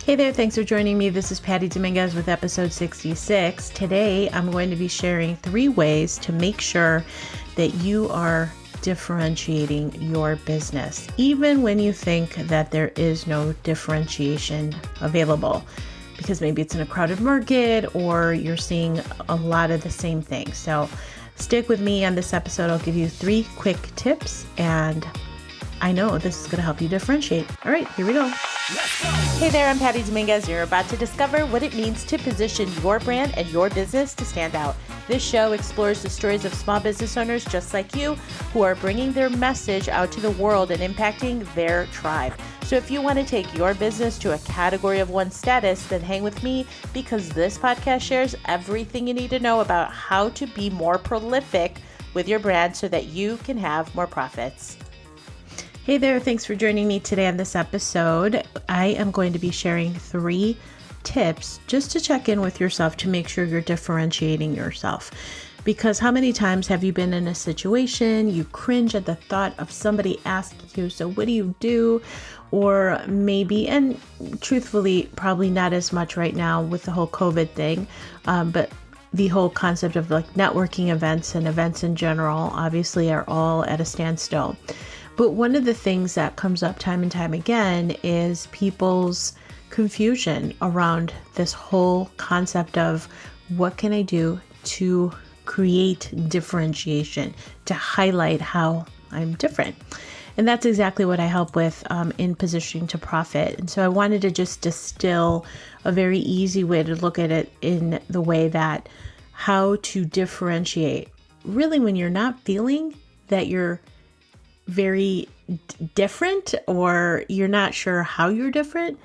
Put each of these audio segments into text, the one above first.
Hey there, thanks for joining me. This is Patty Dominguez with episode 66. Today, I'm going to be sharing 3 ways to make sure that you are differentiating your business, even when you think that there is no differentiation available, because maybe it's in a crowded market or you're seeing a lot of the same things. So stick with me on this episode. I'll give you 3 quick tips, and I know this is going to help you differentiate. All right, here we go. Hey there, I'm Patty Dominguez. You're about to discover what it means to position your brand and your business to stand out. This show explores the stories of small business owners just like you who are bringing their message out to the world and impacting their tribe. So if you want to take your business to a category of 1 status, then hang with me because this podcast shares everything you need to know about how to be more prolific with your brand so that you can have more profits. Hey there, thanks for joining me today on this episode. I am going to be sharing 3 tips just to check in with yourself to make sure you're differentiating yourself. Because how many times have you been in a situation, you cringe at the thought of somebody asking you, so what do you do? Or maybe, and truthfully, probably not as much right now with the whole COVID thing, but the whole concept of like networking events and events in general obviously are all at a standstill. But one of the things that comes up time and time again is people's confusion around this whole concept of what can I do to create differentiation, to highlight how I'm different. And that's exactly what I help with in Positioning to Profit. And so I wanted to just distill a very easy way to look at it in the way that how to differentiate really when you're not feeling that you're very different or you're not sure how you're different.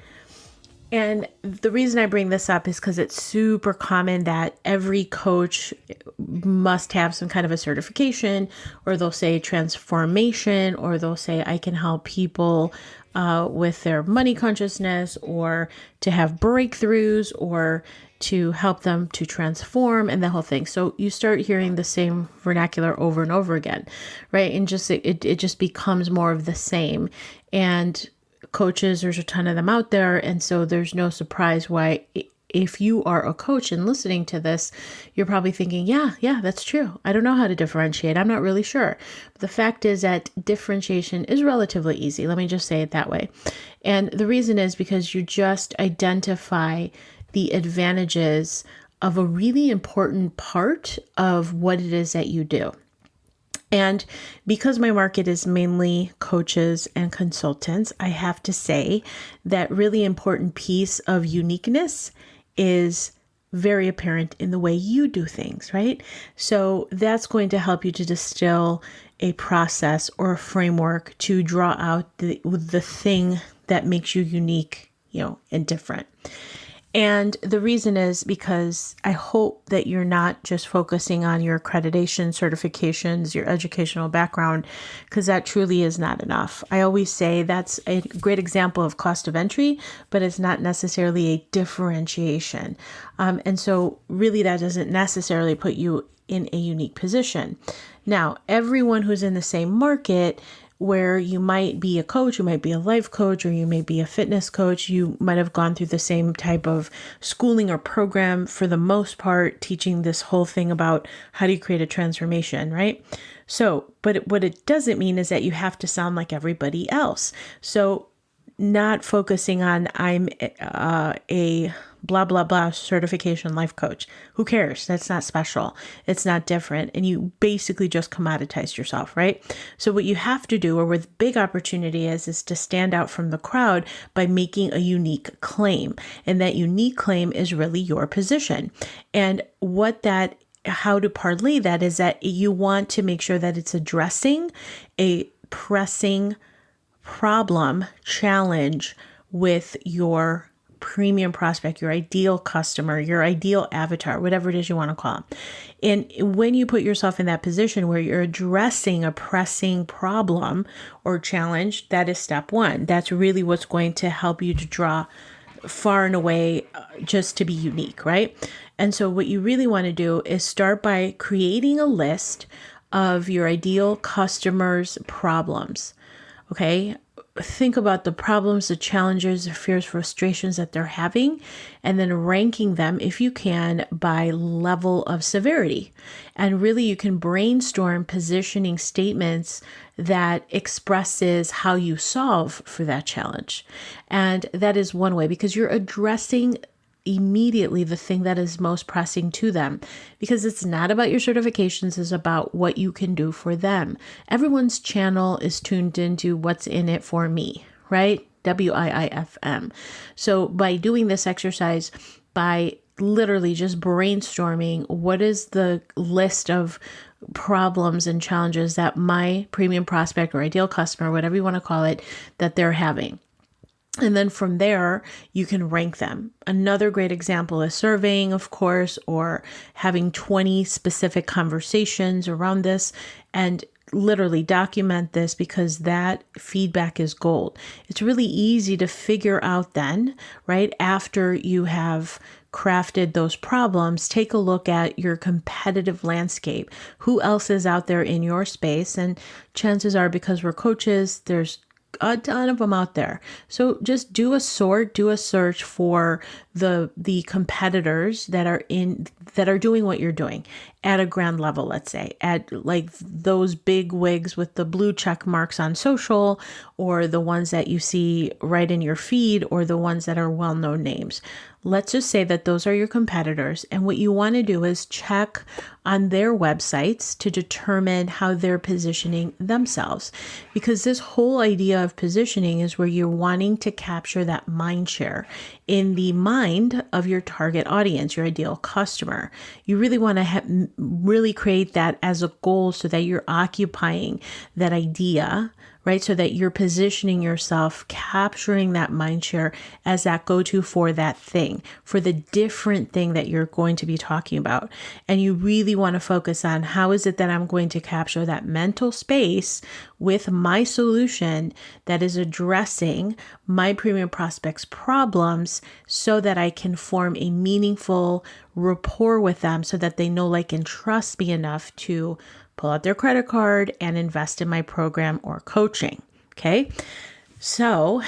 And the reason I bring this up is because it's super common that every coach must have some kind of a certification, or they'll say transformation, or they'll say I can help people with their money consciousness, or to have breakthroughs, or to help them to transform, and the whole thing. So you start hearing the same vernacular over and over again, right? And just it just becomes more of the same. And coaches, there's a ton of them out there. And so there's no surprise why if you are a coach and listening to this, you're probably thinking, yeah, that's true. I don't know how to differentiate. I'm not really sure. But the fact is that differentiation is relatively easy. Let me just say it that way. And the reason is because you just identify the advantages of a really important part of what it is that you do. And because my market is mainly coaches and consultants, I have to say that really important piece of uniqueness is very apparent in the way you do things, right? So that's going to help you to distill a process or a framework to draw out the thing that makes you unique, and different. And the reason is because I hope that you're not just focusing on your accreditation, certifications, your educational background, because that truly is not enough. I always say that's a great example of cost of entry, but it's not necessarily a differentiation. And so really that doesn't necessarily put you in a unique position. Now, everyone who's in the same market where you might be a coach, you might be a life coach, or you may be a fitness coach, you might have gone through the same type of schooling or program for the most part, teaching this whole thing about how do you create a transformation, right? So, but what it doesn't mean is that you have to sound like everybody else. So not focusing on I'm a blah, blah, blah certification life coach. Who cares? That's not special. It's not different. And you basically just commoditize yourself, right? So what you have to do, or where the big opportunity is to stand out from the crowd by making a unique claim. And that unique claim is really your position. And how to parlay that is that you want to make sure that it's addressing a pressing problem, challenge with your premium prospect, your ideal customer, your ideal avatar, whatever it is you want to call them. And when you put yourself in that position where you're addressing a pressing problem or challenge, that is step 1. That's really what's going to help you to draw far and away just to be unique, right? And so what you really want to do is start by creating a list of your ideal customers' problems. Okay. think about the problems, the challenges, the fears, frustrations that they're having, and then ranking them, if you can, by level of severity. And really, you can brainstorm positioning statements that expresses how you solve for that challenge. And that is one way, because you're addressing immediately the thing that is most pressing to them, because it's not about your certifications, it's about what you can do for them. Everyone's channel is tuned into what's in it for me, right? WIIFM. So by doing this exercise, by literally just brainstorming what is the list of problems and challenges that my premium prospect or ideal customer, whatever you want to call it, that they're having. And then from there, you can rank them. Another great example is surveying, of course, or having 20 specific conversations around this and literally document this, because that feedback is gold. It's really easy to figure out then, right after you have crafted those problems, take a look at your competitive landscape. Who else is out there in your space? And chances are, because we're coaches, there's a ton of them out there. So just do a search for the competitors that are doing what you're doing at a grand level, let's say, at like those big wigs with the blue check marks on social, or the ones that you see right in your feed, or the ones that are well-known names. Let's just say that those are your competitors. And what you want to do is check on their websites to determine how they're positioning themselves. Because this whole idea of positioning is where you're wanting to capture that mind share in the mind of your target audience, your ideal customer. You really want to really create that as a goal, so that you're occupying that idea, right? So that you're positioning yourself, capturing that mind share as that go-to for that thing, for the different thing that you're going to be talking about. And you really want to focus on, how is it that I'm going to capture that mental space with my solution that is addressing my premium prospects' problems, so that I can form a meaningful rapport with them, so that they know, like, and trust me enough to pull out their credit card and invest in my program or coaching. Okay. So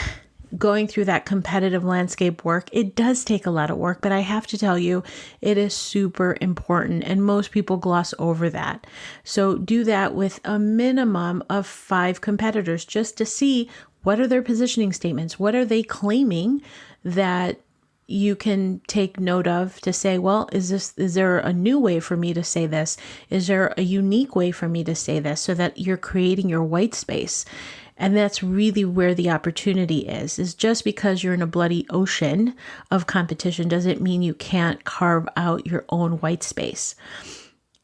going through that competitive landscape work, it does take a lot of work, but I have to tell you, it is super important, and most people gloss over that. So do that with a minimum of 5 competitors, just to see what are their positioning statements, what are they claiming that you can take note of, to say, well, is there a new way for me to say this? Is there a unique way for me to say this? So that you're creating your white space. And that's really where the opportunity is just because you're in a bloody ocean of competition doesn't mean you can't carve out your own white space.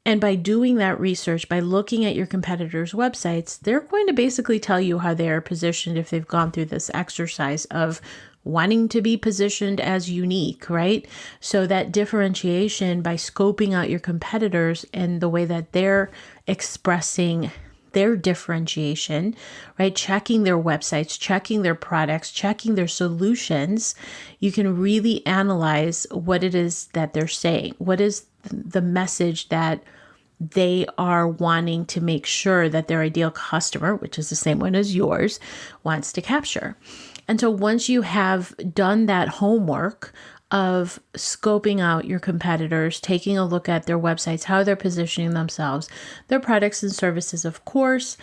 And by doing that research, by looking at your competitors' websites, they're going to basically tell you how they are positioned if they've gone through this exercise of wanting to be positioned as unique, right? So that differentiation, by scoping out your competitors and the way that they're expressing their differentiation, right? Checking their websites, checking their products, checking their solutions, you can really analyze what it is that they're saying. What is the message that they are wanting to make sure that their ideal customer, which is the same one as yours, wants to capture. And so once you have done that homework of scoping out your competitors, taking a look at their websites, how they're positioning themselves, their products and services, of course,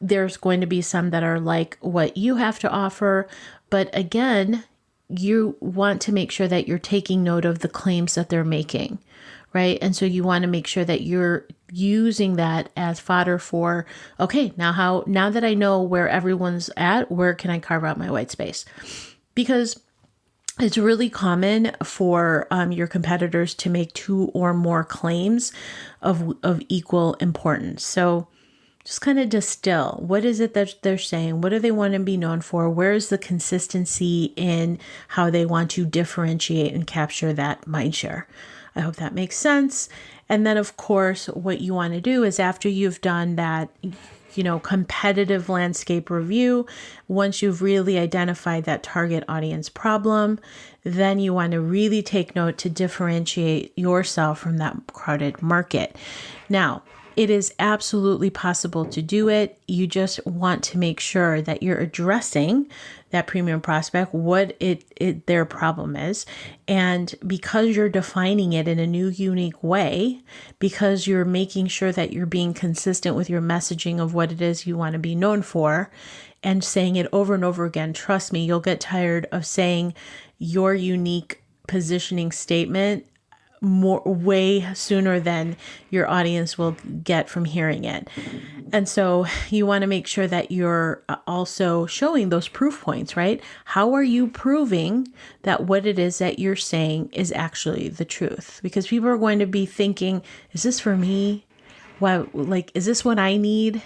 there's going to be some that are like what you have to offer. But again, you want to make sure that you're taking note of the claims that they're making, right? And so you want to make sure that you're using that as fodder for, okay, now that I know where everyone's at, where can I carve out my white space? Because it's really common for your competitors to make 2 or more claims of equal importance. So just kind of distill, what is it that they're saying? What do they want to be known for? Where is the consistency in how they want to differentiate and capture that mind share? I hope that makes sense. And then, of course, what you want to do is after you've done that, competitive landscape review, once you've really identified that target audience problem, then you want to really take note to differentiate yourself from that crowded market. Now, It is absolutely possible to do it. You just want to make sure that you're addressing that premium prospect, what their problem is. And because you're defining it in a new, unique way, because you're making sure that you're being consistent with your messaging of what it is you want to be known for and saying it over and over again, trust me, you'll get tired of saying your unique positioning statement way sooner than your audience will get from hearing it. And so you want to make sure that you're also showing those proof points, right? How are you proving that what it is that you're saying is actually the truth? Because people are going to be thinking, is this for me? Wow, is this what I need?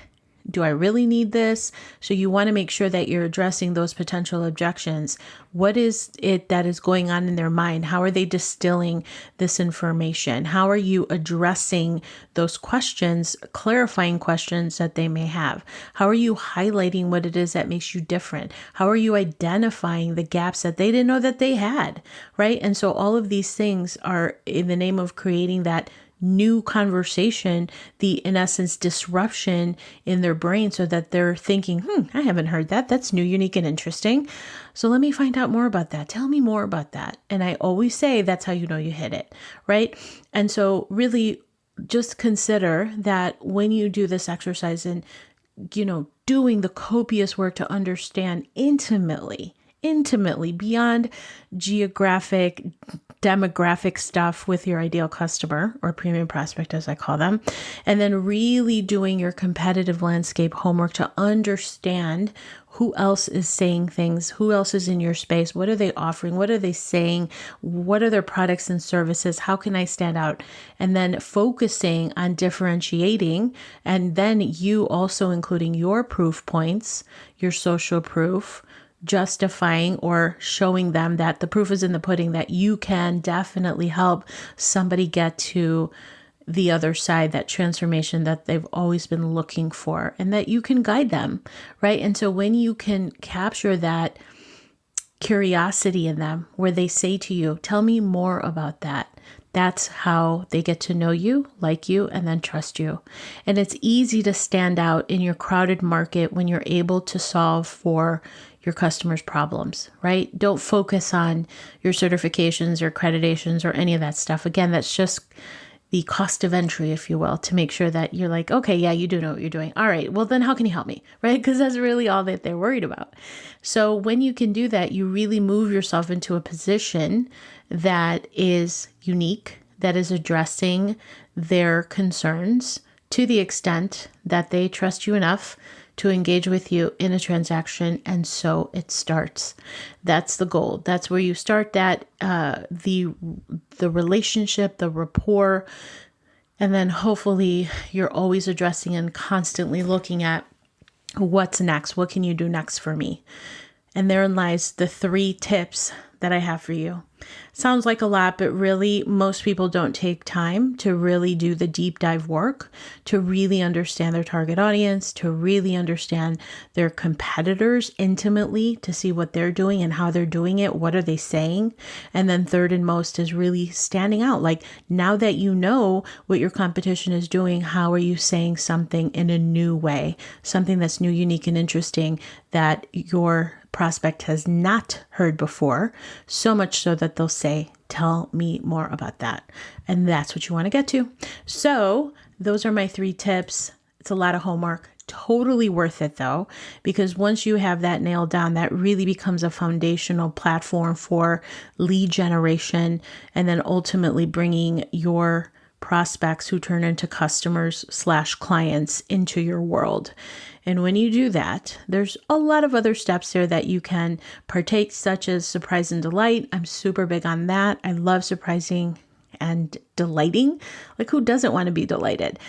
Do I really need this? So you want to make sure that you're addressing those potential objections. What is it that is going on in their mind? How are they distilling this information? How are you addressing those questions, clarifying questions that they may have? How are you highlighting what it is that makes you different? How are you identifying the gaps that they didn't know that they had, right? And so all of these things are in the name of creating that new conversation, in essence, disruption in their brain so that they're thinking, I haven't heard that. That's new, unique, and interesting. So let me find out more about that. Tell me more about that. And I always say that's how you know you hit it, right? And so really just consider that when you do this exercise and, doing the copious work to understand intimately beyond geographic, demographic stuff with your ideal customer or premium prospect, as I call them, and then really doing your competitive landscape homework to understand who else is saying things, who else is in your space, what are they offering, what are they saying, what are their products and services, how can I stand out, and then focusing on differentiating, and then you also including your proof points, your social proof, justifying or showing them that the proof is in the pudding, that you can definitely help somebody get to the other side, that transformation that they've always been looking for, and that you can guide them, right? And so when you can capture that curiosity in them, where they say to you, tell me more about that, that's how they get to know you, like you, and then trust you. And it's easy to stand out in your crowded market when you're able to solve for your customers' problems, right? Don't focus on your certifications or accreditations or any of that stuff. Again, that's just the cost of entry, if you will, to make sure that you're like, okay, yeah, you do know what you're doing. All right, well then how can you help me, right? Because that's really all that they're worried about. So when you can do that, you really move yourself into a position that is unique, that is addressing their concerns to the extent that they trust you enough to engage with you in a transaction. And so it starts. That's the goal. That's where you start that, the relationship, the rapport. And then hopefully you're always addressing and constantly looking at what's next. What can you do next for me? And therein lies the 3 tips that I have for you. Sounds like a lot, but really most people don't take time to really do the deep dive work, to really understand their target audience, to really understand their competitors intimately, to see what they're doing and how they're doing it. What are they saying? And then third and most is really standing out. Like, now that you know what your competition is doing, how are you saying something in a new way, something that's new, unique, and interesting that your prospect has not heard before, so much so that they'll say, tell me more about that. And that's what you want to get to. So those are my 3 tips. It's a lot of homework, totally worth it though, because once you have that nailed down, that really becomes a foundational platform for lead generation, and then ultimately bringing your prospects who turn into customers/clients into your world. And when you do that, there's a lot of other steps there that you can partake, such as surprise and delight. I'm super big on that. I love surprising and delighting. Like, who doesn't want to be delighted?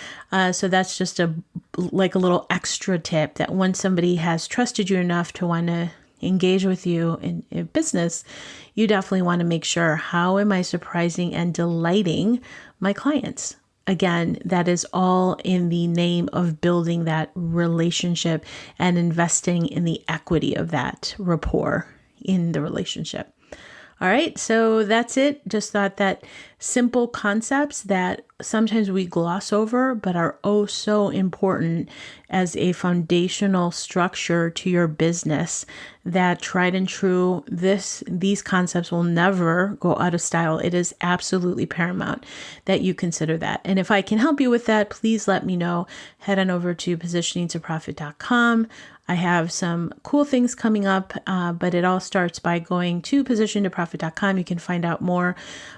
So that's just a little extra tip, that when somebody has trusted you enough to want to engage with you in business, you definitely want to make sure, how am I surprising and delighting my clients? Again, that is all in the name of building that relationship and investing in the equity of that rapport in the relationship. All right, so that's it. Just thought that simple concepts that sometimes we gloss over, but are oh so important as a foundational structure to your business, that tried and true, these concepts will never go out of style. It is absolutely paramount that you consider that. And if I can help you with that, please let me know. Head on over to positioningtoprofit.com. I have some cool things coming up, but it all starts by going to positiontoprofit.com. You can find out more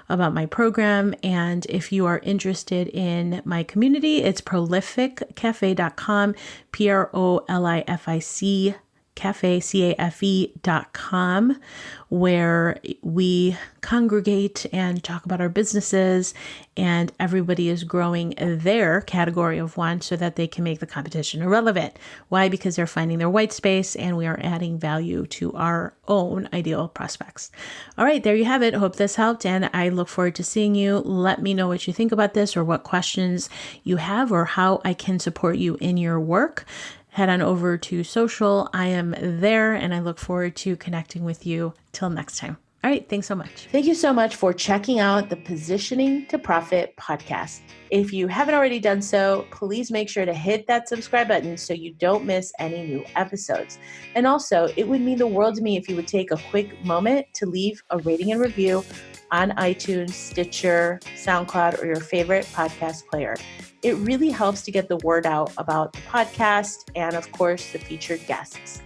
about my program. And if you are interested in my community, it's prolificcafe.com, PROLIFIC cafe, CAFE.com, where we congregate and talk about our businesses, and everybody is growing their category of one so that they can make the competition irrelevant. Why? Because they're finding their white space and we are adding value to our own ideal prospects. All right, there you have it. Hope this helped, and I look forward to seeing you. Let me know what you think about this or what questions you have or how I can support you in your work. Head on over to social. I am there, and I look forward to connecting with you. Till next time. All right. Thanks so much. Thank you so much for checking out the Positioning to Profit podcast. If you haven't already done so, please make sure to hit that subscribe button so you don't miss any new episodes. And also, it would mean the world to me if you would take a quick moment to leave a rating and review on iTunes, Stitcher, SoundCloud, or your favorite podcast player. It really helps to get the word out about the podcast and, of course, the featured guests.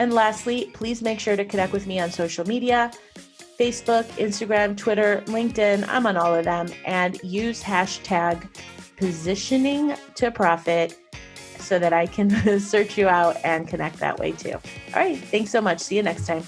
And lastly, please make sure to connect with me on social media, Facebook, Instagram, Twitter, LinkedIn. I'm on all of them. And use hashtag positioning to profit so that I can search you out and connect that way too. All right. Thanks so much. See you next time.